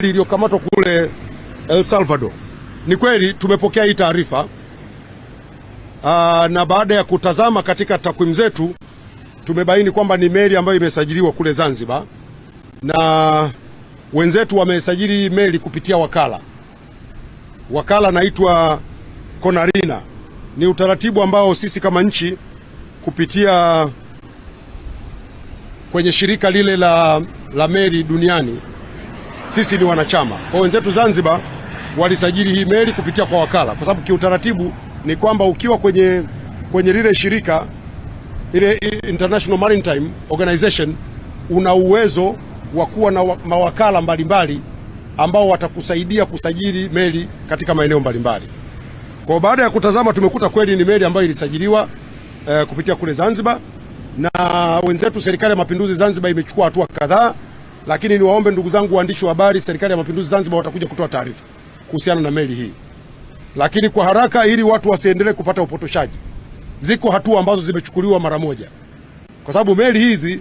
iliyokamatwa kule El Salvador. Ni kweli tumepokea hii taarifa na baada ya kutazama katika takwimu zetu tumebaini kwamba ni meli ambayo imesajiliwa kule Zanzibar, na wenzetu wamesajili meli kupitia wakala naitwa Konarina. Ni utaratibu ambao sisi kama nchi kupitia kwenye shirika lile la meli duniani sisi ni wanachama. Kwa wenzetu Zanzibar walisajili hii meli kupitia kwa wakala, kwa sababu kiutaratibu ni kwamba ukiwa kwenye lile shirika ile International Maritime Organization una uwezo wa kuwa na mawakala mbalimbali ambao watakusaidia kusajili meli katika maeneo mbalimbali. Kwa baada ya kutazama tumekuta kweli ni meli ambayo ilisajiliwa kupitia kule Zanzibar, na wenzetu Serikali ya Mapinduzi Zanzibar imechukua hatua kadhaa, lakini niwaombe ndugu zangu waandishi wa habari, Serikali ya Mapinduzi Zanzibar watakuja kutoa taarifa kuhusiana na meli hii. Lakini kwa haraka, ili watu wasiendelee kupata upotoshaji, ziko hatua ambazo zimechukuliwa mara moja, kwa sababu meli hizi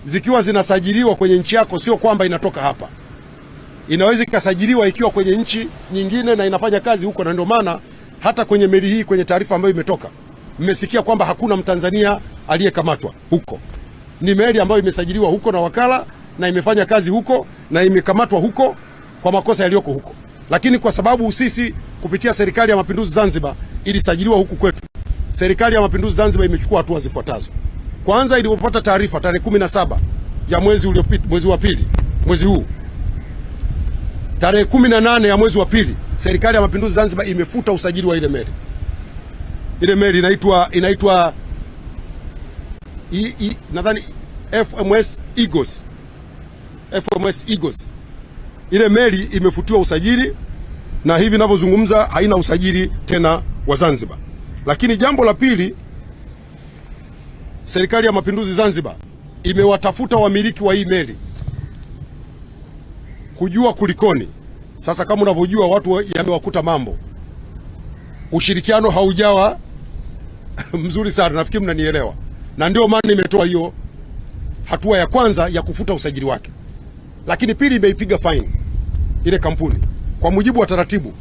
zikiwa zinasajiliwa kwenye nchi yako sio kwamba inatoka hapa, inaweza ikasajiliwa ikiwa kwenye nchi nyingine na inafanya kazi huko. Na ndio maana hata kwenye meli hii, kwenye taarifa ambayo imetoka, mmesikia kwamba hakuna Mtanzania aliyekamatwa huko. Ni meli ambayo imesajiliwa huko na wakala na imefanya kazi huko na imekamatwa huko kwa makosa yaliyoko huko. Lakini kwa sababu sisi kupitia Serikali ya Mapinduzi Zanzibar ilisajiliwa huku kwetu, Serikali ya Mapinduzi Zanzibar imechukua hatua zifuatazo. Kwanza, ilipopata taarifa tarehe 17 ya mwezi uliopita, mwezi wa pili, mwezi huu, tarehe 18 ya mwezi wa pili, Serikali ya Mapinduzi Zanzibar imefuta usajili wa ile meli. Ile meli inaitwa nadhani FMS Eagles. FMS Eagles. Ile meli imefutiwa usajili na hivi ninavyozungumza haina usajili tena wa Zanzibar. Lakini jambo la pili, Serikali ya Mapinduzi Zanzibar imewatafuta wamiliki wa hii meli kujua kulikoni. Sasa kama unavyojua, watu yamewakuta mambo, ushirikiano haujawa mzuri sana, nafikiri mnanielewa, na ndio maana nimetoa hiyo hatua ya kwanza ya kufuta usajili wake. Lakini pili, imeipiga fine ile kampuni kwa mujibu wa taratibu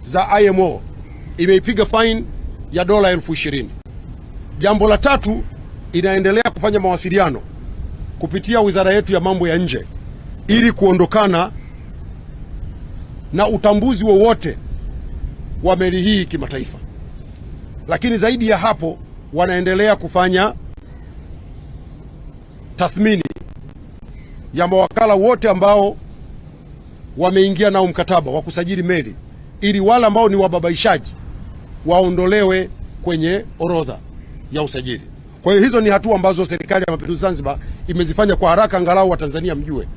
za IMO, imeipiga fine ya dola 20,000. Jambo la tatu, inaendelea kufanya mawasiliano kupitia wizara yetu ya mambo ya nje ili kuondokana na utambuzi wowote wa meli hii kimataifa. Lakini zaidi ya hapo, wanaendelea kufanya tathmini ya mawakala wote ambao wameingia nao mkataba wa kusajili meli, ili wale ambao ni wababaishaji waondolewe kwenye orodha ya usajili. Kwa hiyo hizo ni hatua ambazo Serikali ya Mapinduzi Zanzibar imezifanya kwa haraka, angalau Watanzania mjue